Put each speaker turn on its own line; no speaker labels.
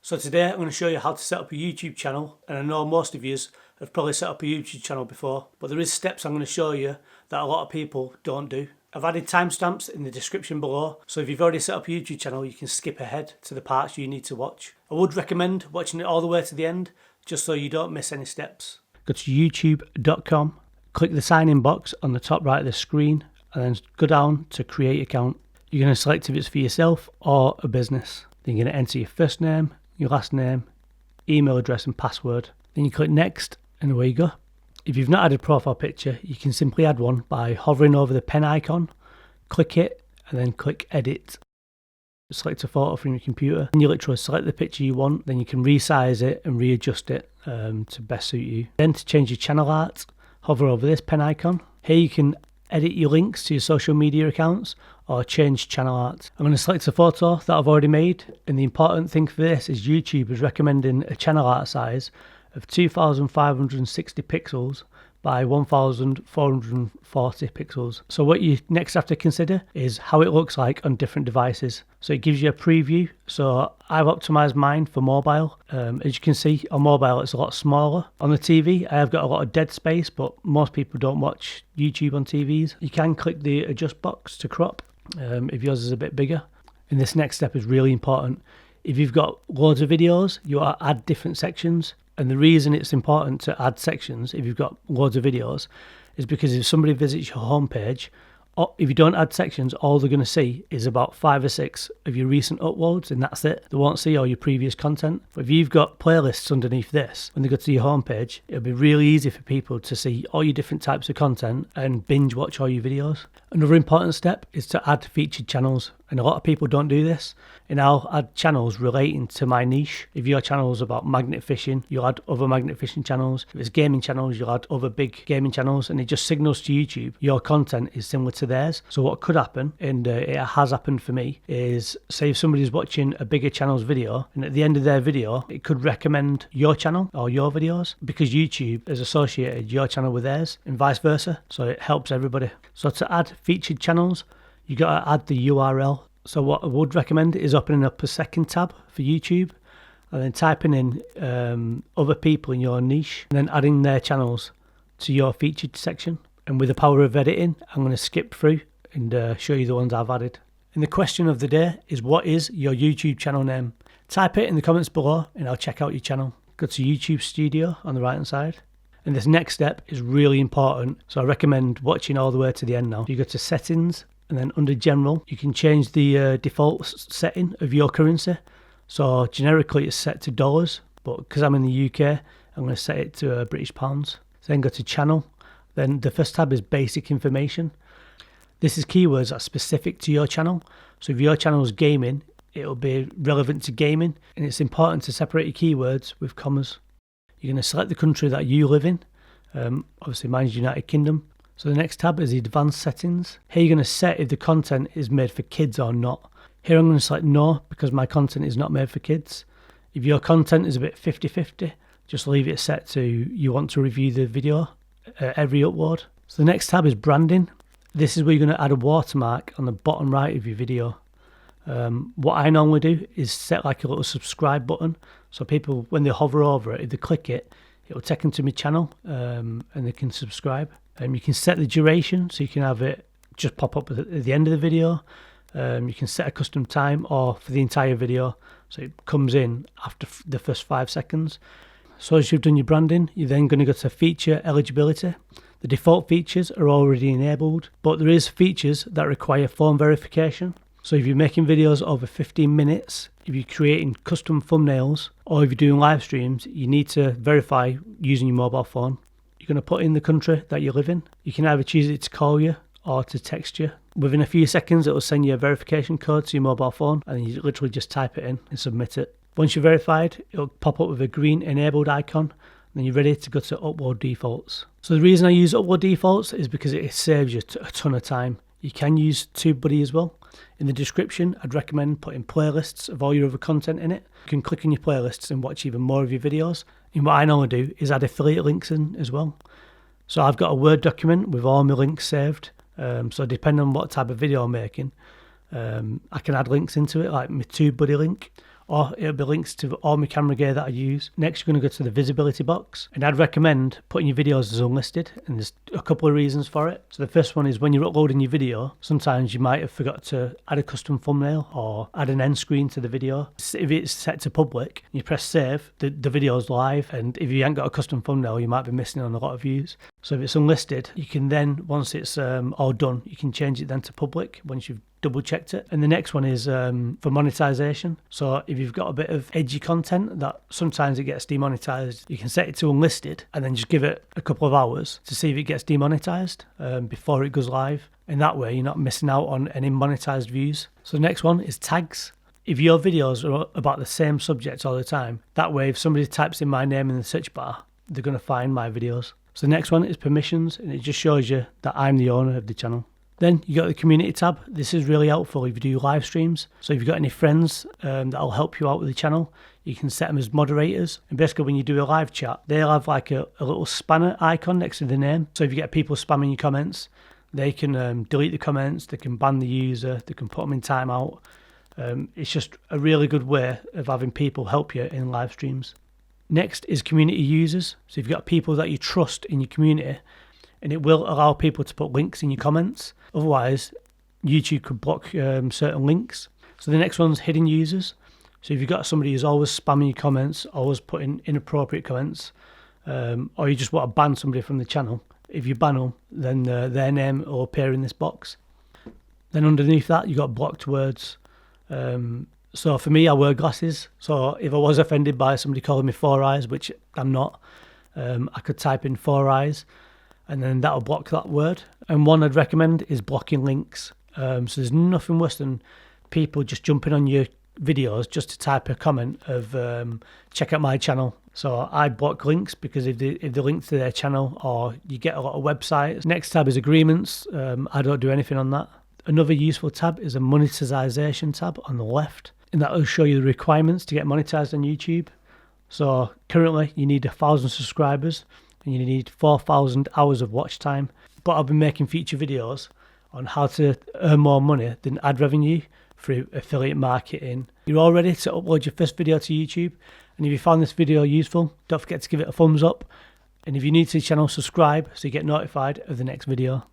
So today I'm going to show you how to set up a YouTube channel, and I know most of you have probably set up a YouTube channel before, but there is steps I'm going to show you that a lot of people don't do. I've added timestamps in the description below, so if you've already set up a YouTube channel you can skip ahead to the parts you need to watch. I would recommend watching it all the way to the end just so you don't miss any steps. Go to youtube.com, click the sign in box on the top right of the screen and then go down to create account. You're going to select if it's for yourself or a business. Then you're going to enter your first name, your last name, email address and password. Then you click next and away you go. If you've not added a profile picture, you can simply add one by hovering over the pen icon, click it and then click edit. Select a photo from your computer and you literally select the picture you want, then you can resize it and readjust it to best suit you. Then to change your channel art, hover over this pen icon. Here you can edit your links to your social media accounts or change channel art. I'm going to select a photo that I've already made, and the important thing for this is YouTube is recommending a channel art size of 2560 pixels by 1440 pixels. So what you next have to consider is how it looks like on different devices. So it gives you a preview. So I've optimized mine for mobile. As you can see on mobile it's a lot smaller. On the TV I have got a lot of dead space, but most people don't watch YouTube on TVs. You can click the adjust box to crop if yours is a bit bigger. And this next step is really important. If you've got loads of videos, you add different sections. And the reason it's important to add sections if you've got loads of videos is because if somebody visits your homepage, if you don't add sections, all they're going to see is about 5 or 6 of your recent uploads, and that's it. They won't see all your previous content. But if you've got playlists underneath this, when they go to your homepage, it'll be really easy for people to see all your different types of content and binge watch all your videos. Another important step is to add featured channels, and a lot of people don't do this. And I'll add channels relating to my niche. If your channel is about magnet fishing, you'll add other magnet fishing channels. If it's gaming channels, you'll add other big gaming channels, and it just signals to YouTube your content is similar to theirs. So what could happen, and it has happened for me, is say if somebody's watching a bigger channel's video, and at the end of their video it could recommend your channel or your videos because YouTube has associated your channel with theirs and vice versa. So it helps everybody. So to add featured channels, you got to add the URL. So what I would recommend is opening up a second tab for YouTube and then typing in other people in your niche and then adding their channels to your featured section. And with the power of editing, I'm going to skip through and show you the ones I've added. And the question of the day is, what is your YouTube channel name? Type it in the comments below and I'll check out your channel. Go to YouTube Studio on the right hand side. And this next step is really important, so I recommend watching all the way to the end now. You go to settings, and then under general you can change the default setting of your currency. So generically it's set to dollars, but because I'm in the UK I'm going to set it to British pounds. Then go to channel. Then the first tab is basic information. This is keywords that are specific to your channel. So if your channel is gaming, it'll be relevant to gaming, and it's important to separate your keywords with commas. You're going to select the country that you live in. Obviously mine's United Kingdom. So the next tab is the advanced settings. Here you're going to set if the content is made for kids or not. Here I'm going to select no because my content is not made for kids. If your content is a bit 50-50, just leave it set to you want to review the video every upload. So the next tab is branding. This is where you're going to add a watermark on the bottom right of your video. What I normally do is set like a little subscribe button, so people when they hover over it, if they click it, it will take them to my channel and they can subscribe. You can set the duration, so you can have it just pop up at the end of the video. You can set a custom time or for the entire video, so it comes in after the first 5 seconds. So as you've done your branding, you're then going to go to feature eligibility. The default features are already enabled, but there is features that require phone verification. So if you're making videos over 15 minutes, if you're creating custom thumbnails, or if you're doing live streams, you need to verify using your mobile phone. You're going to put in the country that you live in. You can either choose it to call you or to text you. Within a few seconds, it will send you a verification code to your mobile phone, and you literally just type it in and submit it. Once you're verified, it'll pop up with a green enabled icon, and then you're ready to go to upload defaults. So the reason I use upload defaults is because it saves you a ton of time. You can use TubeBuddy as well. In the description, I'd recommend putting playlists of all your other content in it. You can click on your playlists and watch even more of your videos. And what I normally do is add affiliate links in as well. So I've got a Word document with all my links saved. So depending on what type of video I'm making, I can add links into it, like my TubeBuddy link. or it'll be links to all my camera gear that I use. Next, you're going to go to the visibility box, and I'd recommend putting your videos as unlisted, and there's a couple of reasons for it. So the first one is when you're uploading your video, sometimes you might have forgot to add a custom thumbnail or add an end screen to the video. If it's set to public, you press save, the video's live, and if you ain't got a custom thumbnail, you might be missing on a lot of views. So if it's unlisted, you can then, once it's all done, you can change it then to public once you've double checked it. And the next one is for monetization. So if you've got a bit of edgy content that sometimes it gets demonetized, you can set it to unlisted and then just give it a couple of hours to see if it gets demonetized before it goes live. And that way you're not missing out on any monetized views. So the next one is tags. If your videos are about the same subject all the time, that way if somebody types in my name in the search bar, they're going to find my videos. So the next one is permissions, and it just shows you that I'm the owner of the channel. Then you got the community tab. This is really helpful if you do live streams. So if you've got any friends that'll help you out with the channel, you can set them as moderators. And basically when you do a live chat, they'll have like a little spanner icon next to the name. So if you get people spamming your comments, they can delete the comments, they can ban the user, they can put them in timeout. It's just a really good way of having people help you in live streams. Next is community users. So you've got people that you trust in your community, and it will allow people to put links in your comments. Otherwise, YouTube could block certain links. So the next one's hidden users. So if you've got somebody who's always spamming your comments, always putting inappropriate comments, or you just want to ban somebody from the channel, if you ban them, then their name will appear in this box. Then underneath that, you've got blocked words. So for me, I wear glasses. So if I was offended by somebody calling me Four Eyes, which I'm not, I could type in 4 eyes, and then that'll block that word. And one I'd recommend is blocking links. So there's nothing worse than people just jumping on your videos just to type a comment of check out my channel. So I block links because if they link to their channel, or you get a lot of websites. Next tab is agreements. I don't do anything on that. Another useful tab is a monetization tab on the left, and that will show you the requirements to get monetized on YouTube. So currently you need 1,000 subscribers and you need 4,000 hours of watch time. But I'll be making future videos on how to earn more money than ad revenue through affiliate marketing. You're all ready to upload your first video to YouTube. And if you found this video useful, don't forget to give it a thumbs up. And if you're new to the channel, subscribe so you get notified of the next video.